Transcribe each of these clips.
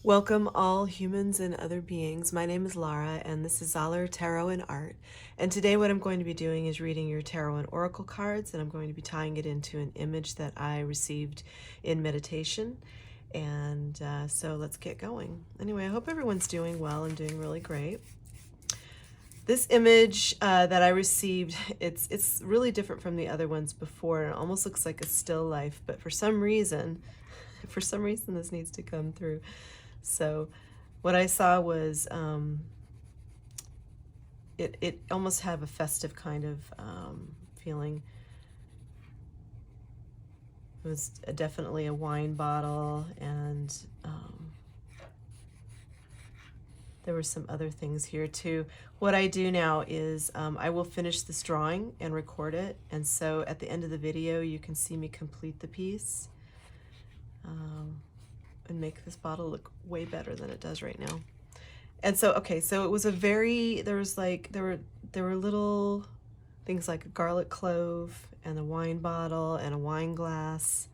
Welcome all humans and other beings. My name is Lara and this is Zollar Tarot and Art. And today what I'm going to be doing is reading your tarot and oracle cards, and I'm going to be tying it into an image that I received in meditation. And so let's get going. Anyway, I hope everyone's doing well and doing really great. This image that I received, it's really different from the other ones before. It almost looks like a still life, but for some reason this needs to come through. So what I saw was it almost have a festive kind of feeling. It was definitely a wine bottle, and there were some other things here too. What I do now is I will finish this drawing and record it, and so at the end of the video you can see me complete the piece and make this bottle look way better than it does right now. And so, okay, so it was a very, there were little things like a garlic clove and a wine bottle and a wine glass.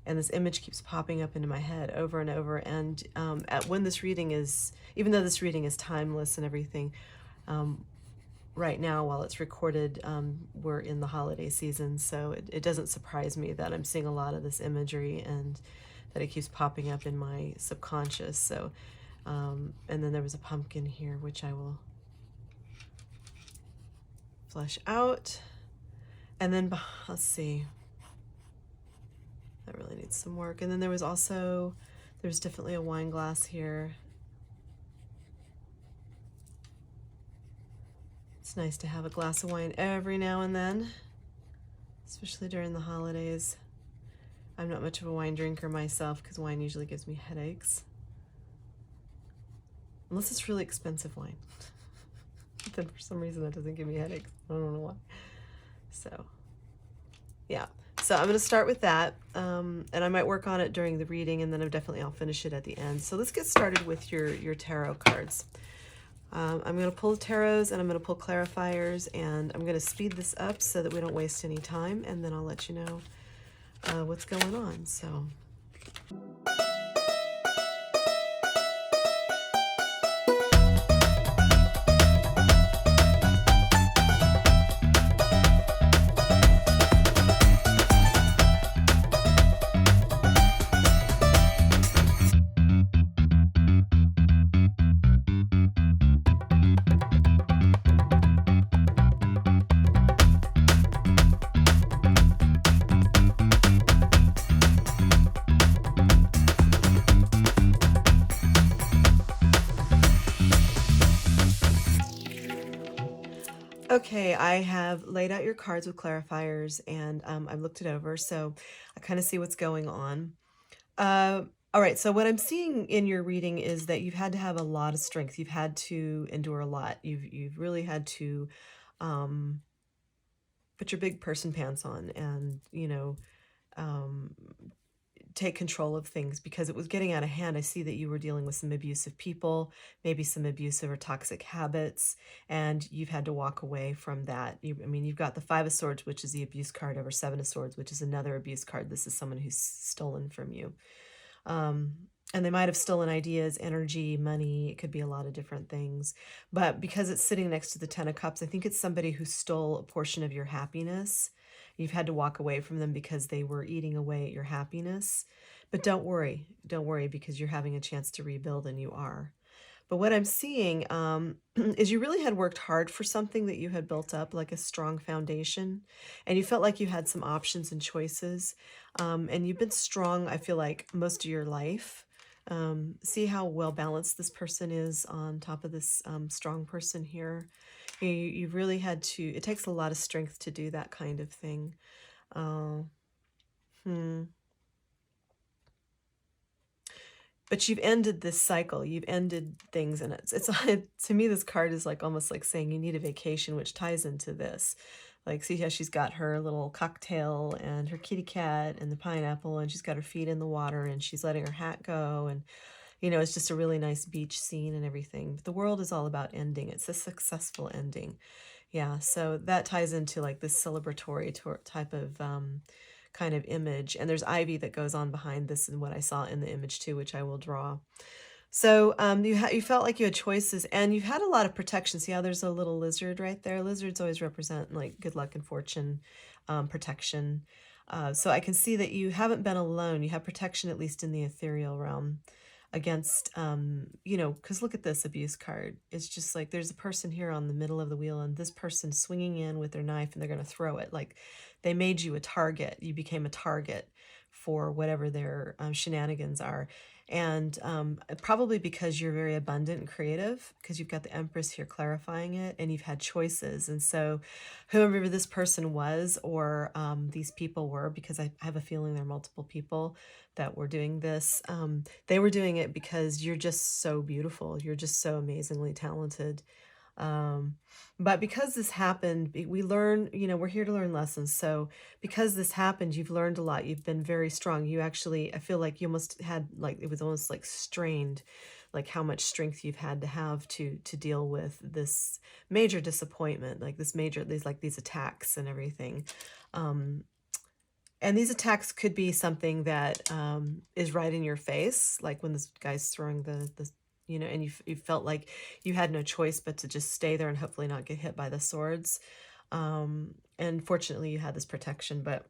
And this image keeps popping up into my head over and over. And when this reading is, even though this reading is timeless and everything, right now while it's recorded, we're in the holiday season. So it doesn't surprise me that I'm seeing a lot of this imagery and that it keeps popping up in my subconscious. So, and then there was a pumpkin here, which I will flesh out. And then, let's see, that really needs some work. And then there's definitely a wine glass here. It's nice to have a glass of wine every now and then, especially during the holidays. I'm not much of a wine drinker myself because wine usually gives me headaches. Unless it's really expensive wine. Then for some reason that doesn't give me headaches. I don't know why. So, yeah. So I'm going to start with that, and I might work on it during the reading, and then I'll finish it at the end. So let's get started with your tarot cards. I'm going to pull the tarots, and I'm going to pull clarifiers, and I'm going to speed this up so that we don't waste any time, and then I'll let you know what's going on. So okay, I have laid out your cards with clarifiers, and I've looked it over, so I kind of see what's going on. All right, so what I'm seeing in your reading is that you've had to have a lot of strength. You've had to endure a lot. You've really had to put your big person pants on and, take control of things, because it was getting out of hand. I see that you were dealing with some abusive people, maybe some abusive or toxic habits, and you've had to walk away from that. You've got the Five of Swords, which is the abuse card, over Seven of Swords, which is another abuse card. This is someone who's stolen from you. And they might have stolen ideas, energy, money. It could be a lot of different things. But because it's sitting next to the Ten of Cups, I think it's somebody who stole a portion of your happiness. You've had to walk away from them because they were eating away at your happiness. But don't worry, because you're having a chance to rebuild, and you are. But what I'm seeing is you really had worked hard for something that you had built up, like a strong foundation, and you felt like you had some options and choices. And you've been strong, I feel like, most of your life. See how well balanced this person is on top of this strong person here. You've really had to, it takes a lot of strength to do that kind of thing. But you've ended this cycle. You've ended things, and it's to me, this card is like almost like saying you need a vacation, which ties into this. Like, see how she's got her little cocktail and her kitty cat and the pineapple, and she's got her feet in the water, and she's letting her hat go, and it's just a really nice beach scene and everything. But the world is all about ending. It's a successful ending. Yeah, so that ties into like this celebratory type of kind of image. And there's ivy that goes on behind this, and what I saw in the image too, which I will draw. So, you felt like you had choices, and you've had a lot of protection. See how there's a little lizard right there? Lizards always represent, like, good luck and fortune, protection. So I can see that you haven't been alone. You have protection, at least in the ethereal realm, against, because look at this abuse card. It's just like there's a person here on the middle of the wheel, and this person swinging in with their knife, and they're gonna throw it. Like, they made you a target. You became a target for whatever their, shenanigans are. And probably because you're very abundant and creative, because you've got the Empress here clarifying it, and you've had choices. And so, whoever this person was, or these people were, because I have a feeling there are multiple people that were doing this, they were doing it because you're just so beautiful. You're just so amazingly talented. Um, but because this happened, we learn, we're here to learn lessons. So because this happened, you've learned a lot. You've been very strong. You actually, I feel like you almost had, like, it was almost like strained, like how much strength you've had to have to deal with this major disappointment, like these attacks and everything. Um, and these attacks could be something that is right in your face, like when this guy's throwing and you felt like you had no choice but to just stay there and hopefully not get hit by the swords. And fortunately, you had this protection, but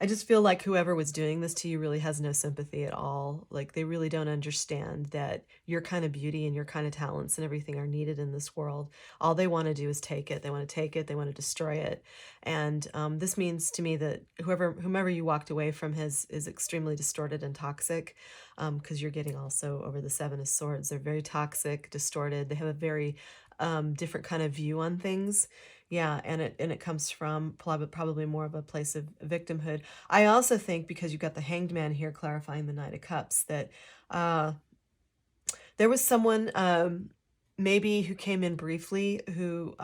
I just feel like whoever was doing this to you really has no sympathy at all. Like, they really don't understand that your kind of beauty and your kind of talents and everything are needed in this world. All they want to do is take it. They want to take it. They want to destroy it. And this means to me that whomever you walked away from is extremely distorted and toxic, because you're getting also over the Seven of Swords. They're very toxic, distorted. They have a very different kind of view on things. Yeah, and it comes from probably more of a place of victimhood. I also think, because you've got the Hanged Man here clarifying the Knight of Cups, that uh, there was someone, maybe, who came in briefly, who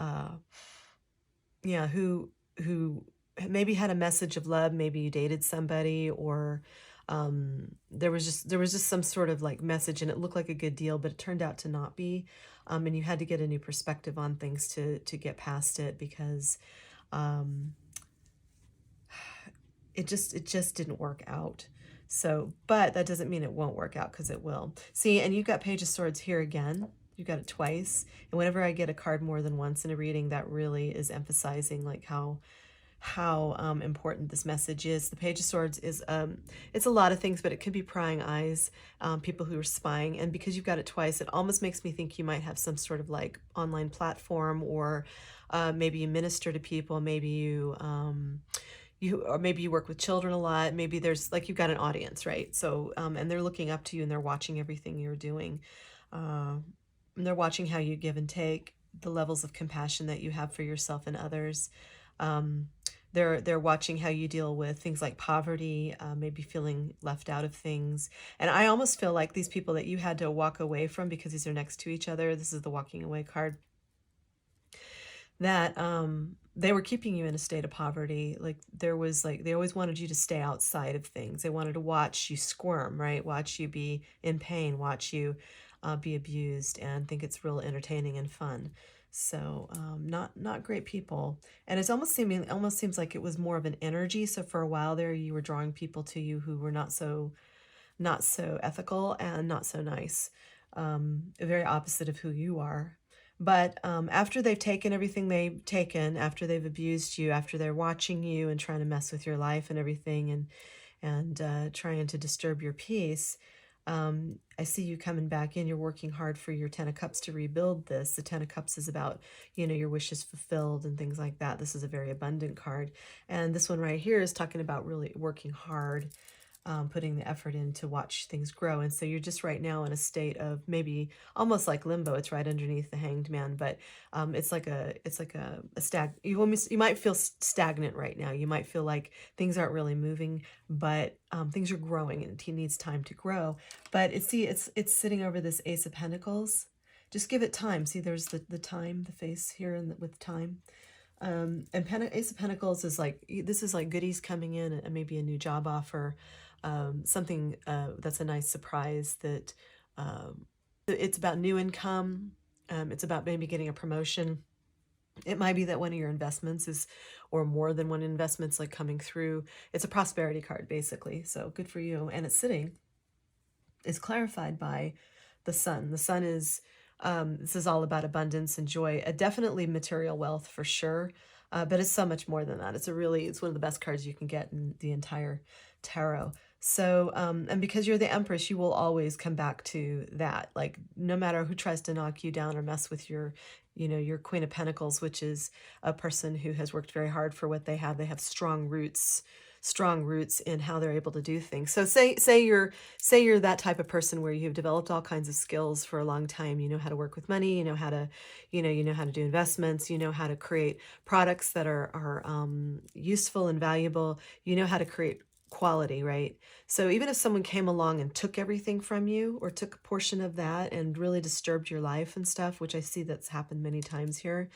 yeah, who maybe had a message of love. Maybe you dated somebody, or there was just some sort of like message, and it looked like a good deal, but it turned out to not be. And you had to get a new perspective on things to get past it, because um, it just didn't work out. So, but that doesn't mean it won't work out, because it will. See, and you've got Page of Swords here again. You got it twice. And whenever I get a card more than once in a reading, that really is emphasizing like how important this message is. The Page of Swords is it's a lot of things, but it could be prying eyes, people who are spying. And because you've got it twice, it almost makes me think you might have some sort of like online platform, or maybe you minister to people, maybe or maybe you work with children a lot. Maybe there's like you've got an audience, right? So and they're looking up to you, and they're watching everything you're doing. Uh, and they're watching how you give and take, the levels of compassion that you have for yourself and others. Um, they're watching how you deal with things like poverty, maybe feeling left out of things. And I almost feel like these people that you had to walk away from, because these are next to each other, this is the walking away card, that they were keeping you in a state of poverty. Like, there was like they always wanted you to stay outside of things. They wanted to watch you squirm, right? Watch you be in pain, watch you be abused, and think it's real entertaining and fun. So not great people. And it's almost seems like it was more of an energy. So for a while there, you were drawing people to you who were not so ethical and not so nice. Very opposite of who you are. But after they've taken everything they've taken, after they've abused you, after they're watching you and trying to mess with your life and everything, and trying to disturb your peace, I see you coming back in. You're working hard for your Ten of Cups to rebuild this. The Ten of Cups is about, your wishes fulfilled and things like that. This is a very abundant card. And this one right here is talking about really working hard, putting the effort in to watch things grow. And so you're just right now in a state of maybe almost like limbo. It's right underneath the Hanged Man, but it's like a you might feel stagnant right now. You might feel like things aren't really moving, but things are growing, and it needs time to grow. But it's sitting over this Ace of Pentacles. Just give it time. See, there's the time, the face here, and with time. And Ace of Pentacles is like, this is like goodies coming in, and maybe a new job offer, something that's a nice surprise, that it's about new income. It's about maybe getting a promotion. It might be that one of your investments is, or more than one investment's like coming through. It's a prosperity card, basically. So good for you. And it's sitting is clarified by the sun. The sun is, this is all about abundance and joy, definitely material wealth for sure, but it's so much more than that. It's one of the best cards you can get in the entire tarot. So, and because you're the Empress, you will always come back to that. Like, no matter who tries to knock you down or mess with your, your Queen of Pentacles, which is a person who has worked very hard for what they have. They have strong roots in how they're able to do things. So say you're that type of person where you've developed all kinds of skills for a long time. You know how to work with money, you know how to do investments, you know how to create products that are useful and valuable, you know how to create quality, right? So even if someone came along and took everything from you or took a portion of that and really disturbed your life and stuff, which I see that's happened many times here,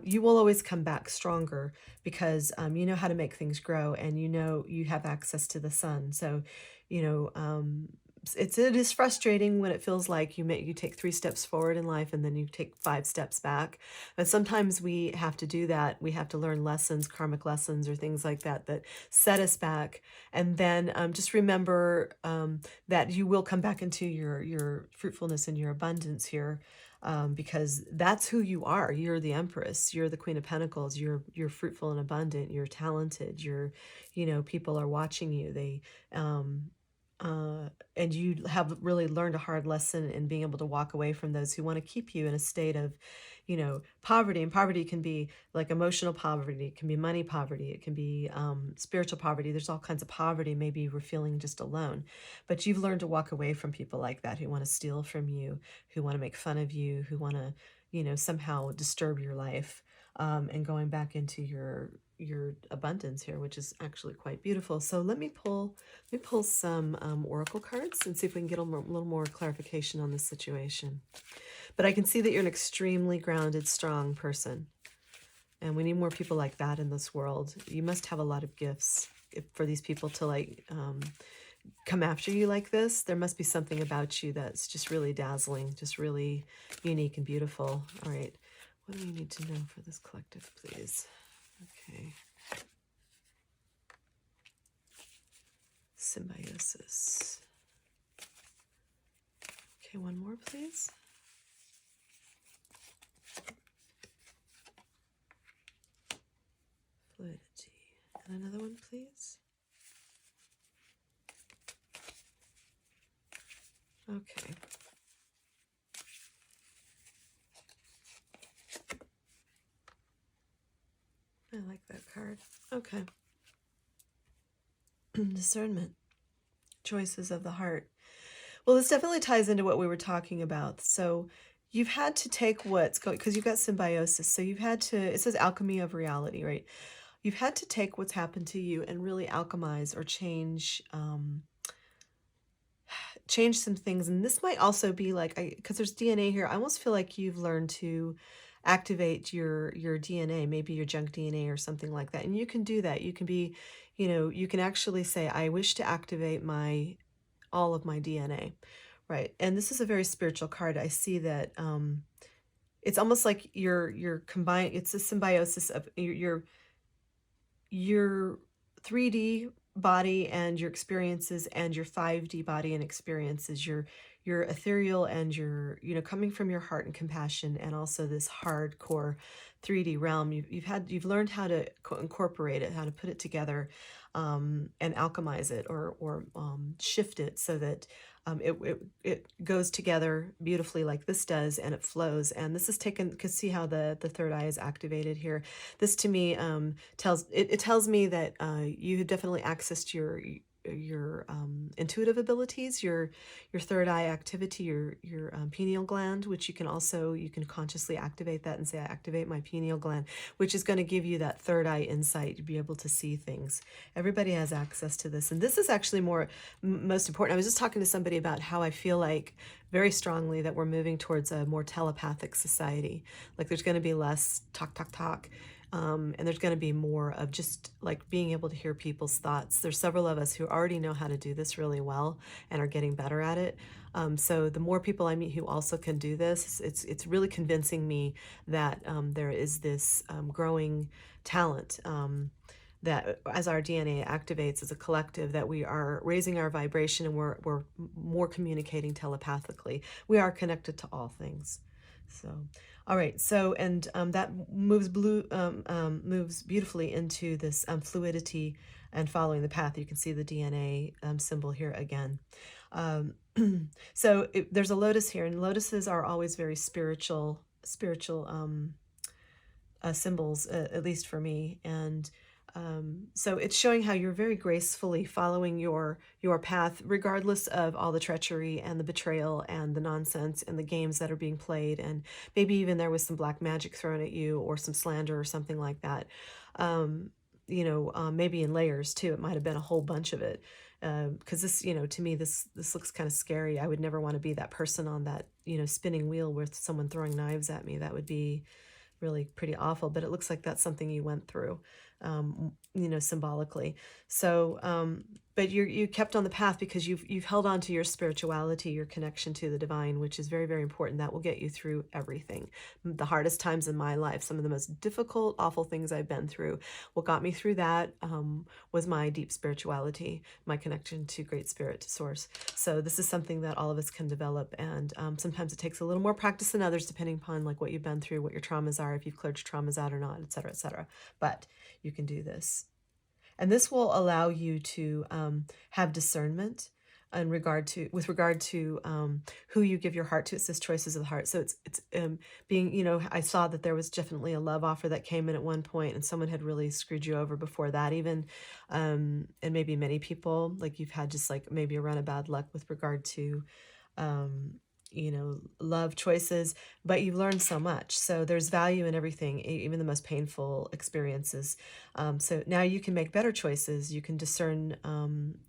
you will always come back stronger because you know how to make things grow, and you know you have access to the sun. So, you know, it is frustrating when it feels like you take 3 steps forward in life and then you take 5 steps back. But sometimes we have to do that. We have to learn lessons, karmic lessons, or things like that that set us back. And then just remember that you will come back into your fruitfulness and your abundance here, because that's who you are. You're the Empress. You're the Queen of Pentacles. You're fruitful and abundant. You're talented. People are watching you. And you have really learned a hard lesson in being able to walk away from those who want to keep you in a state of, poverty. And poverty can be like emotional poverty, it can be money poverty, it can be spiritual poverty. There's all kinds of poverty. Maybe we're feeling just alone, but you've learned to walk away from people like that who want to steal from you, who want to make fun of you, who want to, somehow disturb your life, and going back into your abundance here, which is actually quite beautiful. So let me pull some oracle cards and see if we can get a little more clarification on this situation. But I can see that you're an extremely grounded, strong person. And we need more people like that in this world. You must have a lot of gifts for these people to come after you like this. There must be something about you that's just really dazzling, just really unique and beautiful. All right. What do we need to know for this collective, please? Okay. Symbiosis. Okay, one more, please. Fluidity. And another one, please. Okay. I like that card. Okay. Discernment. Choices of the heart. Well, this definitely ties into what we were talking about. So you've had to take what's going, because you've got symbiosis. So you've had to, it says alchemy of reality, right? You've had to take what's happened to you and really alchemize or change some things. And this might also be like, because there's DNA here, I almost feel like you've learned to activate your DNA, maybe your junk DNA or something like that. And you can do that. You can be, you can actually say, I wish to activate all of my DNA, right? And this is a very spiritual card. I see that it's almost like you're combined. It's a symbiosis of your 3D body and your experiences and your 5D body and experiences, your ethereal and your, coming from your heart and compassion, and also this hardcore 3D realm. You've learned how to incorporate it, how to put it together, and alchemize it or shift it so that it goes together beautifully like this does, and it flows. And this is taken, because see how the third eye is activated here. This to me tells me that you have definitely accessed your intuitive abilities, your third eye activity, your pineal gland, which you can consciously activate that and say, I activate my pineal gland, which is going to give you that third eye insight to be able to see things. Everybody has access to this, and this is actually most important. I was just talking to somebody about how I feel like very strongly that we're moving towards a more telepathic society. Like there's going to be less talk, and there's going to be more of just like being able to hear people's thoughts. There's several of us who already know how to do this really well and are getting better at it. So the more people I meet who also can do this, it's really convincing me that there is this growing talent. that as our DNA activates as a collective, that we are raising our vibration and we're more communicating telepathically. We are connected to all things. So, all right. So, and that moves beautifully into this fluidity and following the path. You can see the DNA symbol here again. Um, there's a lotus here, and lotuses are always very spiritual symbols, at least for me. And so it's showing how you're very gracefully following your path, regardless of all the treachery and the betrayal and the nonsense and the games that are being played, and maybe even there was some black magic thrown at you or some slander or something like that. Um, maybe in layers too. It might have been a whole bunch of it. Because this, to me, this looks kind of scary. I would never want to be that person on that, spinning wheel with someone throwing knives at me. That would be really pretty awful, but it looks like that's something you went through, symbolically. So, but you kept on the path because you've held on to your spirituality, your connection to the divine, which is very, very important. That will get you through everything. The hardest times in my life, some of the most difficult, awful things I've been through, what got me through that was my deep spirituality, my connection to Great Spirit, to Source. So this is something that all of us can develop, and sometimes it takes a little more practice than others, depending upon like what you've been through, what your traumas are, if you've cleared your traumas out or not, et cetera, et cetera. But you can do this. And this will allow you to have discernment with regard to who you give your heart to. It says choices of the heart. So it's being, I saw that there was definitely a love offer that came in at one point, and someone had really screwed you over before that even. And maybe many people, like you've had just like maybe a run of bad luck with regard to love choices, but you've learned so much. So there's value in everything, even the most painful experiences. So now you can make better choices. You can discern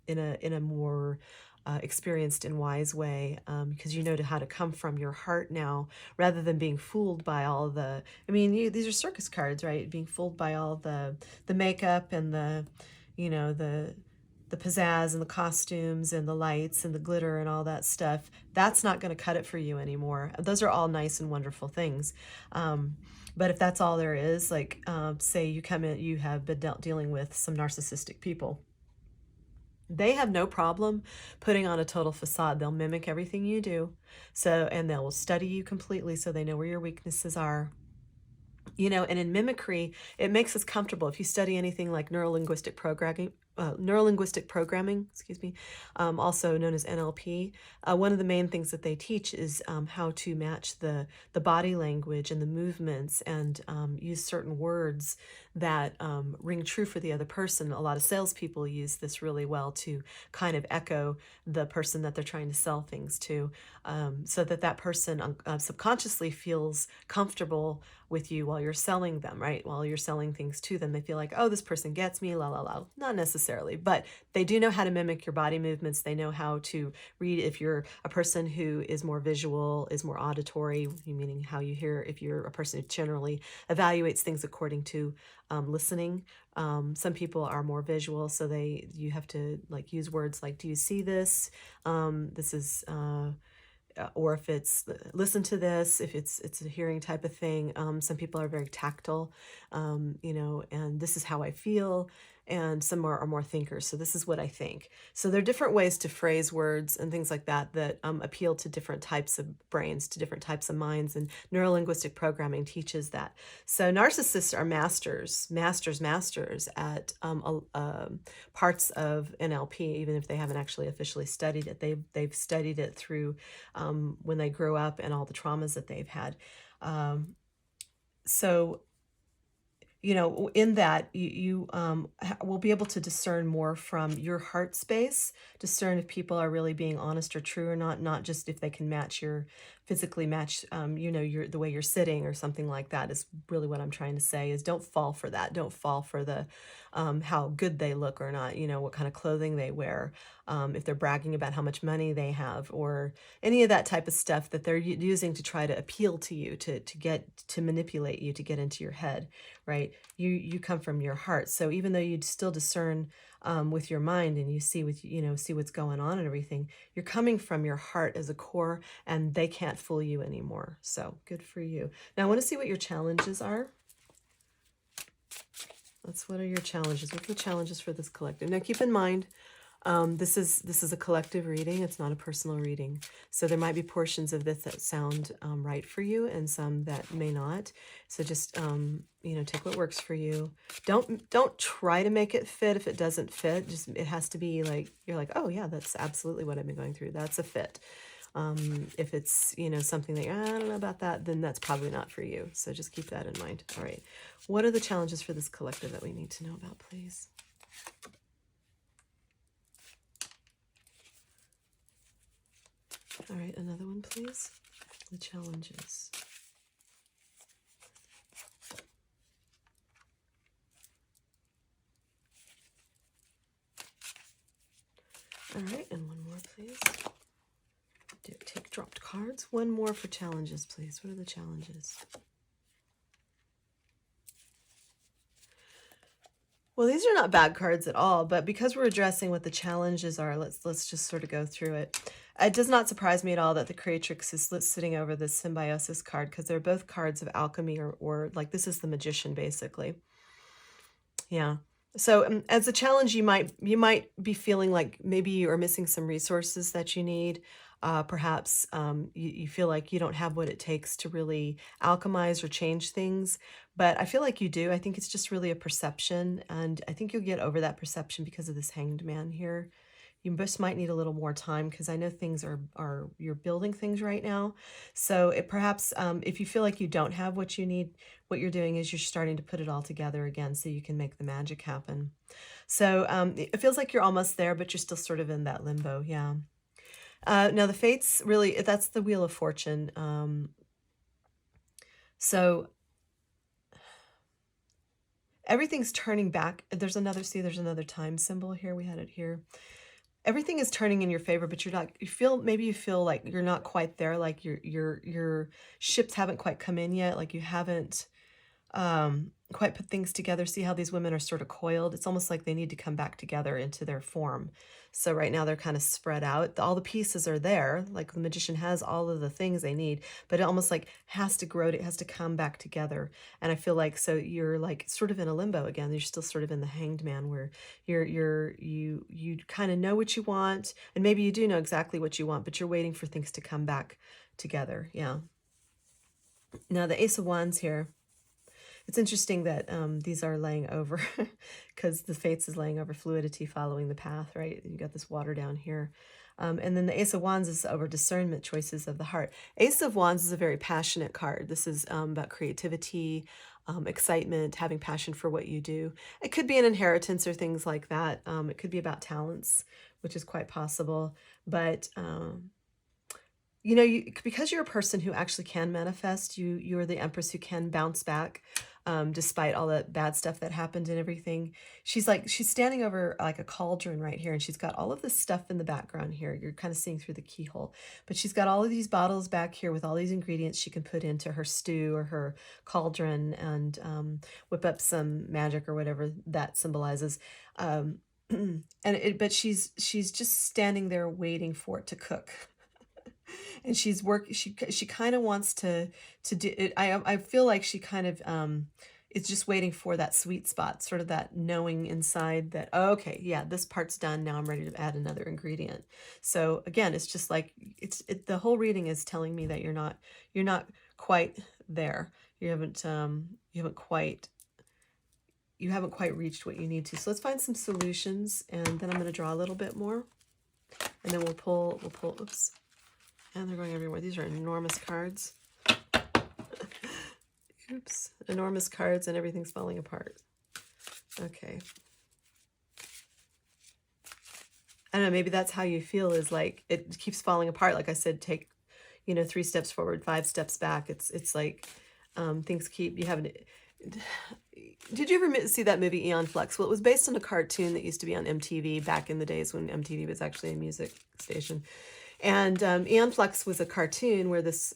in a more experienced and wise way, because you know how to come from your heart now, rather than being fooled by all the. I mean, these are circus cards, right? Being fooled by all the makeup and the pizzazz and the costumes and the lights and the glitter and all that stuff. That's not going to cut it for you anymore. Those are all nice and wonderful things. But if that's all there is, like say you come in, you have been dealing with some narcissistic people. They have no problem putting on a total facade. They'll mimic everything you do. And they'll study you completely so they know where your weaknesses are. And in mimicry, it makes us comfortable. If you study anything like neurolinguistic programming, excuse me, also known as NLP, one of the main things that they teach is how to match the body language and the movements, and use certain words that ring true for the other person. A lot of salespeople use this really well to kind of echo the person that they're trying to sell things to, so that person subconsciously feels comfortable with you while you're selling them, right? While you're selling things to them, they feel like, oh, this person gets me, la, la, la. Not necessarily, but they do know how to mimic your body movements. They know how to read if you're a person who is more visual, is more auditory, meaning how you hear, if you're a person who generally evaluates things according to listening. Some people are more visual, so you have to like use words like, do you see this? This is or if it's listen to this, if it's a hearing type of thing. Some people are very tactile, and this is how I feel. And some are more thinkers. So this is what I think. So there are different ways to phrase words and things like that appeal to different types of brains, to different types of minds. And neurolinguistic programming teaches that. So narcissists are masters at parts of NLP, even if they haven't actually officially studied it. They've studied it through when they grew up and all the traumas that they've had. So in that you will be able to discern more from your heart space, discern if people are really being honest or true or not just if they can physically match, the way you're sitting or something like that is really what I'm trying to say. Is don't fall for that. Don't fall for the how good they look or not, what kind of clothing they wear, if they're bragging about how much money they have, or any of that type of stuff that they're using to try to appeal to you, to manipulate you, to get into your head, right? You come from your heart. So even though you still discern with your mind, and you see what's going on and everything, you're coming from your heart as a core, and they can't fool you anymore. So good for you. Now I want to see what your challenges are. What are your challenges? What's the challenges for this collective? Now keep in mind, this is a collective reading. It's not a personal reading. So there might be portions of this that sound right for you and some that may not. So just take what works for you. Don't try to make it fit if it doesn't fit. Just it has to be like you're like, oh yeah, that's absolutely what I've been going through. That's a fit. If it's something that I don't know about that, then that's probably not for you. So just keep that in mind. All right. What are the challenges for this collective that we need to know about, please? All right, another one, please. The challenges. All right, and one more, please. Take dropped cards. One more for challenges, please. What are the challenges? Well, these are not bad cards at all, but because we're addressing what the challenges are, let's just sort of go through it. It does not surprise me at all that the Creatrix is sitting over the Symbiosis card, because they're both cards of alchemy, or like this is the Magician, basically. Yeah. So as a challenge, you might be feeling like maybe you are missing some resources that you need. Perhaps you feel like you don't have what it takes to really alchemize or change things, but I feel like you do. I think it's just really a perception, and I think you'll get over that perception because of this Hanged Man here. You just might need a little more time, because I know things are you're building things right now. So it perhaps if you feel like you don't have what you need, what you're doing is you're starting to put it all together again so you can make the magic happen. So it feels like you're almost there, but you're still sort of in that limbo. Yeah. Now the fates, really, that's the Wheel of Fortune. So everything's turning back. There's another time symbol here. We had it here. Everything is turning in your favor, but maybe you feel like you're not quite there, like your ships haven't quite come in yet, like you haven't quite put things together. See how these women are sort of coiled? It's almost like they need to come back together into their form. So right now they're kind of spread out. All the pieces are there, like the Magician has all of the things they need, but it almost like has to grow, it has to come back together. And I feel like, so you're like sort of in a limbo again. You're still sort of in the Hanged Man, where you kind of know what you want, and maybe you do know exactly what you want, but you're waiting for things to come back together. Yeah. Now the Ace of Wands here. It's interesting that these are laying over, because the Fates is laying over fluidity, following the path, right? You got this water down here. And then the Ace of Wands is over discernment, choices of the heart. Ace of Wands is a very passionate card. This is about creativity, excitement, having passion for what you do. It could be an inheritance or things like that. It could be about talents, which is quite possible. But because you're a person who actually can manifest, you're the Empress who can bounce back, despite all the bad stuff that happened and everything. She's standing over like a cauldron right here, and she's got all of this stuff in the background here. You're kind of seeing through the keyhole, but she's got all of these bottles back here with all these ingredients she can put into her stew or her cauldron, and whip up some magic or whatever that symbolizes. But she's just standing there waiting for it to cook. And she kind of wants to do it. I feel like she kind of is just waiting for that sweet spot, sort of that knowing inside that, oh, okay, yeah, this part's done, now I'm ready to add another ingredient. So again, it's just like the whole reading is telling me that you're not quite there. You haven't quite reached what you need to. So let's find some solutions, and then I'm going to draw a little bit more, and then we'll pull oops. And they're going everywhere. These are enormous cards. Oops. Enormous cards, and everything's falling apart. Okay. I don't know, maybe that's how you feel, is like it keeps falling apart. Like I said, take 3 steps forward, 5 steps back. It's like things keep, you haven't. Did you ever see that movie Eon Flux? Well, it was based on a cartoon that used to be on MTV back in the days when MTV was actually a music station. And Aeon Flux was a cartoon where this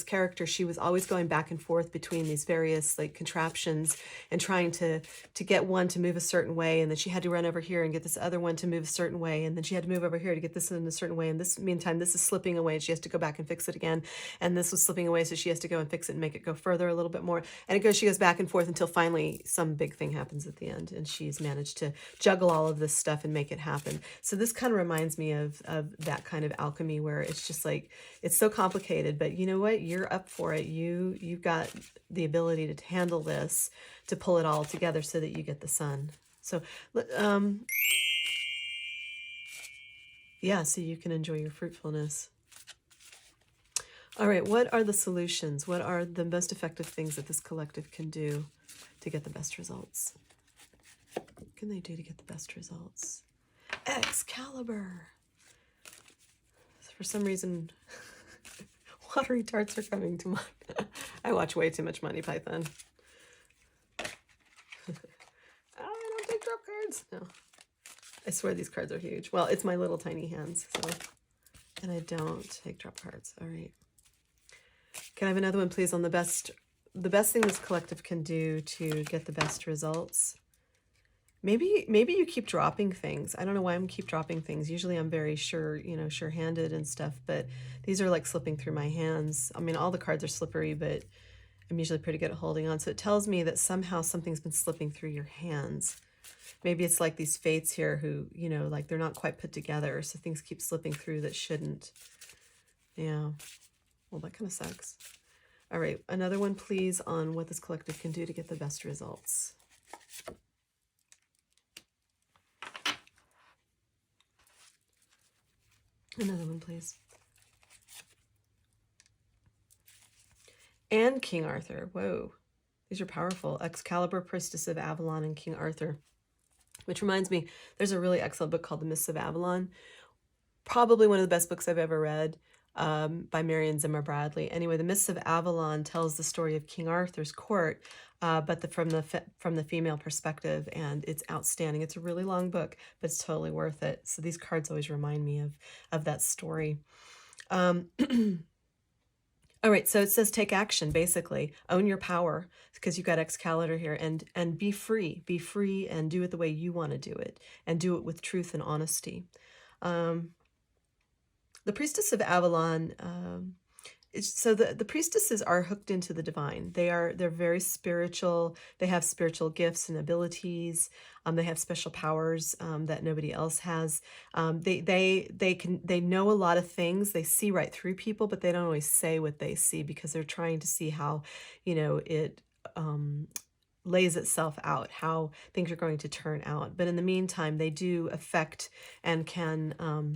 character, she was always going back and forth between these various like contraptions and trying to get one to move a certain way, and then she had to run over here and get this other one to move a certain way, and then she had to move over here to get this in a certain way, and this meantime this is slipping away and she has to go back and fix it again, and this was slipping away so she has to go and fix it and make it go further a little bit more, and she goes back and forth until finally some big thing happens at the end and she's managed to juggle all of this stuff and make it happen. So this kind of reminds me of that kind of alchemy where it's just like it's so complicated, but you know what, you're up for it. You've got the ability to handle this, to pull it all together so that you get the sun. So yeah, so you can enjoy your fruitfulness. All right, what are the solutions? What are the most effective things that this collective can do to get the best results? What can they do to get the best results? Excalibur. For some reason, watery tarts are coming to mind. I watch way too much Monty Python. I don't take drop cards. No. I swear these cards are huge. Well, it's my little tiny hands, so. And I don't take drop cards. All right. Can I have another one, please, on the best thing this collective can do to get the best results? Maybe you keep dropping things. I don't know why I'm keep dropping things. Usually I'm very sure-handed and stuff, but these are like slipping through my hands. I mean, all the cards are slippery, but I'm usually pretty good at holding on. So it tells me that somehow something's been slipping through your hands. Maybe it's like these fates here who, like they're not quite put together, so things keep slipping through that shouldn't. Yeah. Well, that kind of sucks. All right, another one, please, on what this collective can do to get the best results. Another one, please. And King Arthur. Whoa. These are powerful. Excalibur, Priestess of Avalon, and King Arthur. Which reminds me, there's a really excellent book called The Mists of Avalon. Probably one of the best books I've ever read, by Marion Zimmer Bradley. Anyway, The Mists of Avalon tells the story of King Arthur's court, but from the female perspective, and it's outstanding. It's a really long book, but it's totally worth it. So these cards always remind me of that story. All right, so it says take action, basically. Own your power, because you've got Excalibur here, and be free. Be free and do it the way you want to do it, and do it with truth and honesty. The Priestess of Avalon, so the priestesses are hooked into the divine. They're very spiritual. They have spiritual gifts and abilities. They have special powers that nobody else has. They know a lot of things. They see right through people, but they don't always say what they see because they're trying to see how, it lays itself out, how things are going to turn out. But in the meantime, they do affect and can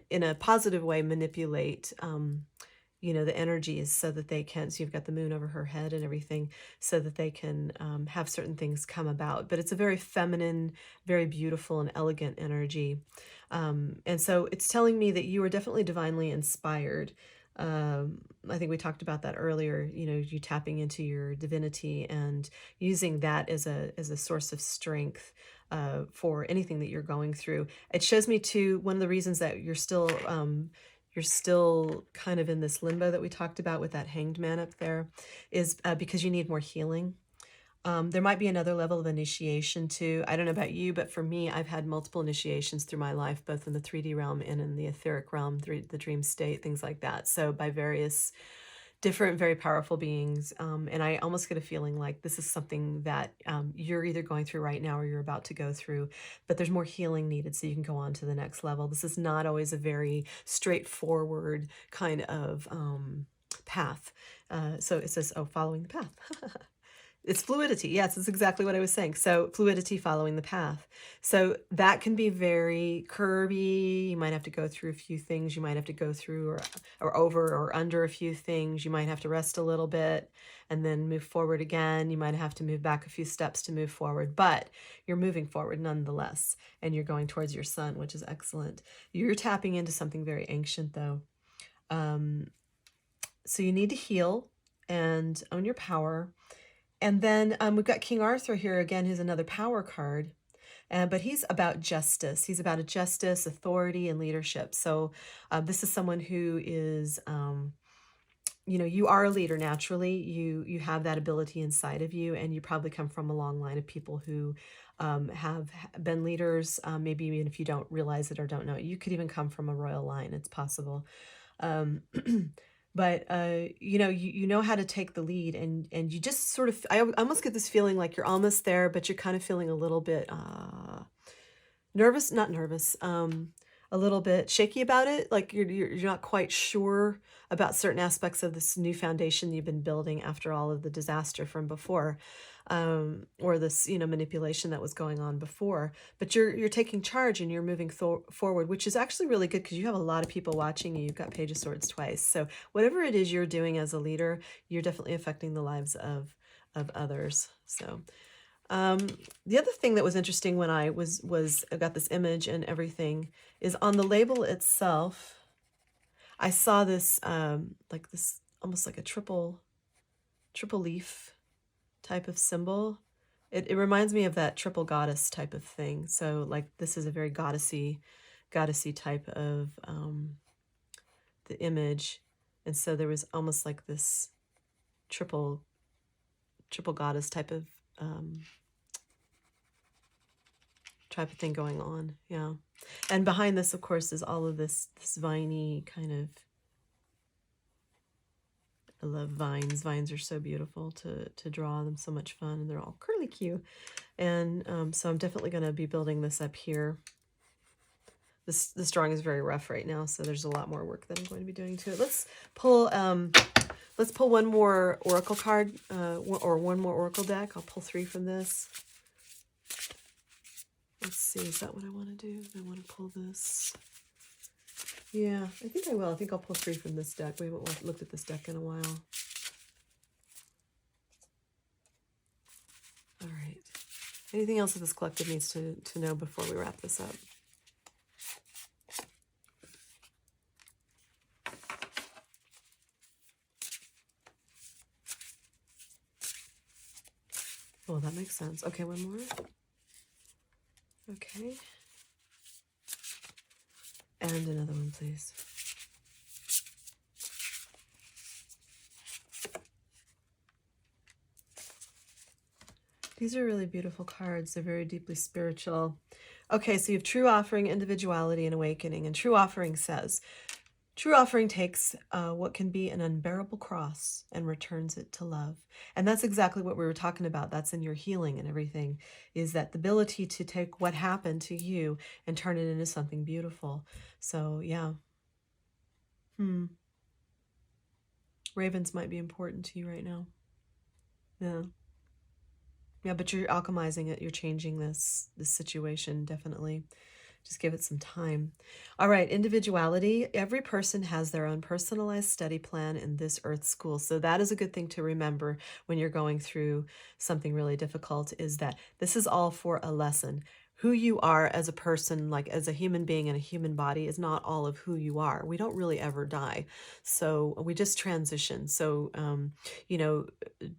in a positive way manipulate the energies so that they can, so you've got the moon over her head and everything, so that they can have certain things come about. But it's a very feminine, very beautiful and elegant energy. And so it's telling me that you are definitely divinely inspired. I think we talked about that earlier, you tapping into your divinity and using that as a source of strength for anything that you're going through. It shows me too, one of the reasons that you're still kind of in this limbo that we talked about with that hanged man up there is because you need more healing. There might be another level of initiation too. I don't know about you, but for me, I've had multiple initiations through my life, both in the 3D realm and in the etheric realm, the dream state, things like that. So by various different, very powerful beings. And I almost get a feeling like this is something that you're either going through right now or you're about to go through, but there's more healing needed so you can go on to the next level. This is not always a very straightforward kind of path. So it says, oh, following the path. It's fluidity. Yes, it's exactly what I was saying. So fluidity, following the path. So that can be very curvy. You might have to go through a few things. You might have to go through or over or under a few things. You might have to rest a little bit and then move forward again. You might have to move back a few steps to move forward, but you're moving forward nonetheless, and you're going towards your sun, which is excellent. You're tapping into something very ancient though. So you need to heal and own your power. And then we've got King Arthur here again, who's another power card. but he's about justice. He's about a justice, authority, and leadership. So this is someone who is, you know, you are a leader naturally. You have that ability inside of you, and you probably come from a long line of people who been leaders. Maybe even if you don't realize it or don't know it, you could even come from a royal line. It's possible. Um, but you know, you know how to take the lead, and you just sort of, I almost get this feeling like you're almost there, but you're kind of feeling a little bit nervous, not nervous, a little bit shaky about it. Like you're not quite sure about certain aspects of this new foundation you've been building after all of the disaster from before, or this, you know, manipulation that was going on before. But you're taking charge and you're moving forward, which is actually really good because you have a lot of people watching you. You've got Page of Swords twice, so whatever it is you're doing as a leader, you're definitely affecting the lives of others. So. The other thing that was interesting when I got this image and everything is on the label itself. I saw this like this almost like a triple leaf type of symbol. It reminds me of that triple goddess type of thing. So like this is a very goddessy type of the image, and so there was almost like this triple goddess type of thing going on. Yeah. And behind this, of course, is all of this viney kind of, I love vines. Vines are so beautiful to draw. Them so much fun, and they're all curly cue. And so I'm definitely going to be building this up here. This drawing is very rough right now, so there's a lot more work that I'm going to be doing to it. Let's pull one more oracle card, or one more oracle deck. I'll pull 3 from this. Let's see, is that what I want to do? I want to pull this. Yeah, I think I will. I think I'll pull 3 from this deck. We haven't looked at this deck in a while. All right. Anything else that this collective needs to know before we wrap this up? Oh, that makes sense. Okay, one more. Okay. And another one, please. These are really beautiful cards. They're very deeply spiritual. Okay, so you have true offering, individuality, and awakening. And true offering says, true offering takes what can be an unbearable cross and returns it to love. And that's exactly what we were talking about. That's in your healing and everything, is that the ability to take what happened to you and turn it into something beautiful. So, yeah. Ravens might be important to you right now. Yeah. Yeah, but you're alchemizing it. You're changing this situation, definitely. Just give it some time. All right, individuality. Every person has their own personalized study plan in this Earth school. So that is a good thing to remember when you're going through something really difficult, is that this is all for a lesson. Who you are as a person, like as a human being in a human body, is not all of who you are. We don't really ever die. So we just transition. So, you know,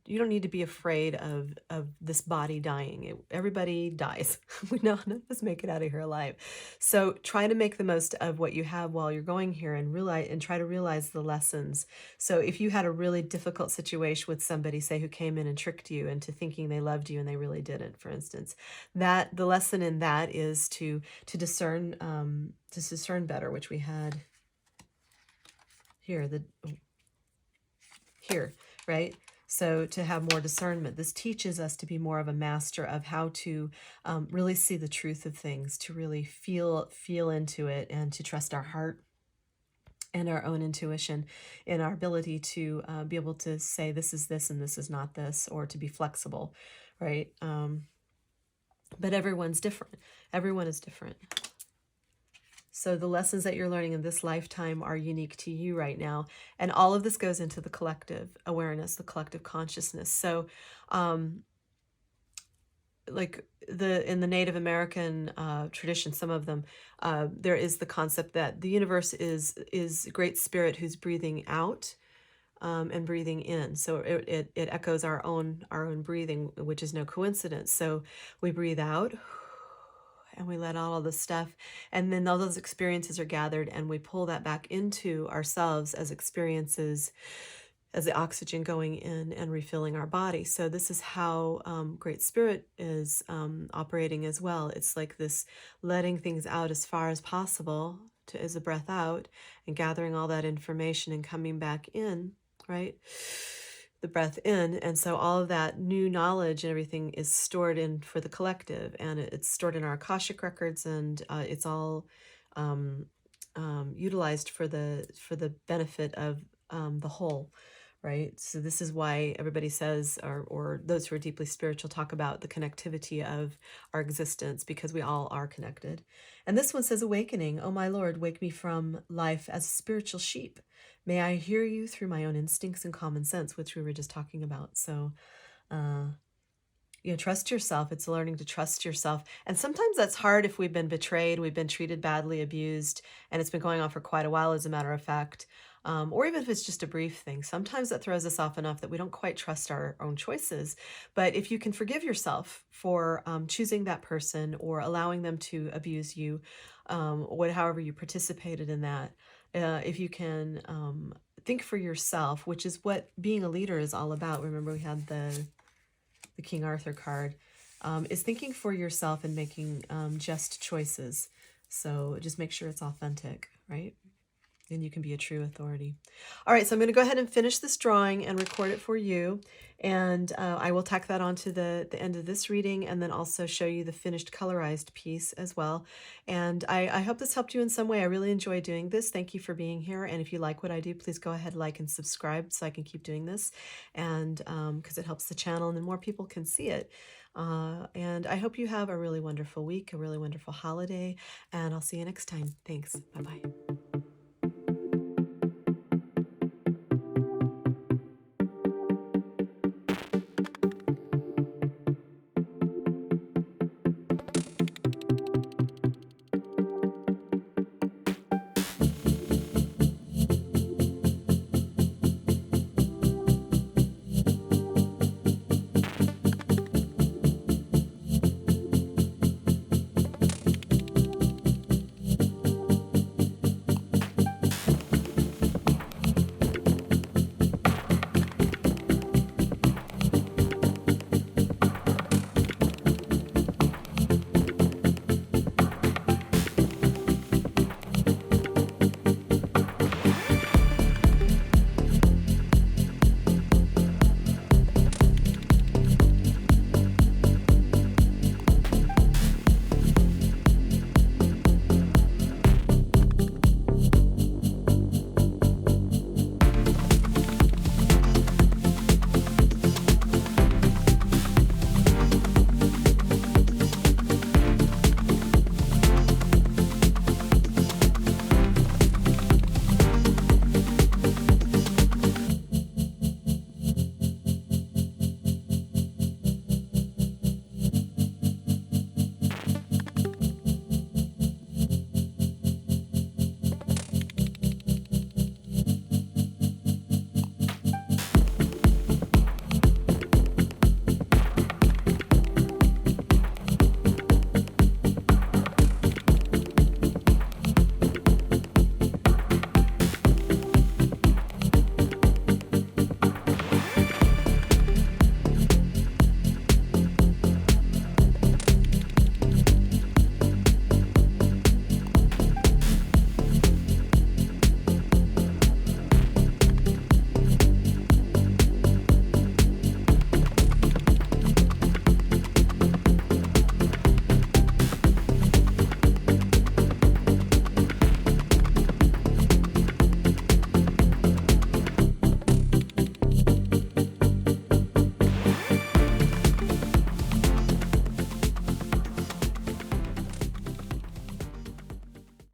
you don't need to be afraid of this body dying. Everybody dies. We none of us make it out of here alive. So try to make the most of what you have while you're going here, and try to realize the lessons. So if you had a really difficult situation with somebody, say, who came in and tricked you into thinking they loved you and they really didn't, for instance, that the lesson in that is to discern better, which we had here, right? So to have more discernment, this teaches us to be more of a master of how to really see the truth of things, to really feel into it, and to trust our heart and our own intuition, and our ability to be able to say this is this and this is not this, or to be flexible, right? But everyone's different. Everyone is different. So the lessons that you're learning in this lifetime are unique to you right now. And all of this goes into the collective awareness, the collective consciousness. So like in the Native American tradition, some of them, there is the concept that the universe is Great Spirit who's breathing out and breathing in. So it echoes our own breathing, which is no coincidence. So we breathe out and we let out all the stuff. And then all those experiences are gathered and we pull that back into ourselves as experiences, as the oxygen going in and refilling our body. So this is how Great Spirit is operating as well. It's like this letting things out as far as possible to, as a breath out, and gathering all that information and coming back in, right? The breath in. And so all of that new knowledge and everything is stored in for the collective, and it's stored in our Akashic records, and it's all utilized for the benefit of the whole, right? So this is why everybody says, or those who are deeply spiritual talk about the connectivity of our existence, because we all are connected. And this one says, awakening. Oh my Lord, wake me from life as a spiritual sheep. May I hear you through my own instincts and common sense, which we were just talking about. So, trust yourself. It's learning to trust yourself. And sometimes that's hard if we've been betrayed, we've been treated badly, abused, and it's been going on for quite a while, as a matter of fact. Or even if it's just a brief thing. Sometimes that throws us off enough that we don't quite trust our own choices. But if you can forgive yourself for choosing that person or allowing them to abuse you, however you participated in that, if you can think for yourself, which is what being a leader is all about. Remember, we had the King Arthur card, is thinking for yourself and making just choices. So just make sure it's authentic, right? And you can be a true authority. All right, so I'm going to go ahead and finish this drawing and record it for you. And I will tack that onto the end of this reading, and then also show you the finished colorized piece as well. And I hope this helped you in some way. I really enjoy doing this. Thank you for being here. And if you like what I do, please go ahead, like and subscribe so I can keep doing this. And because it helps the channel and then more people can see it. And I hope you have a really wonderful week, a really wonderful holiday, and I'll see you next time. Thanks. Bye-bye.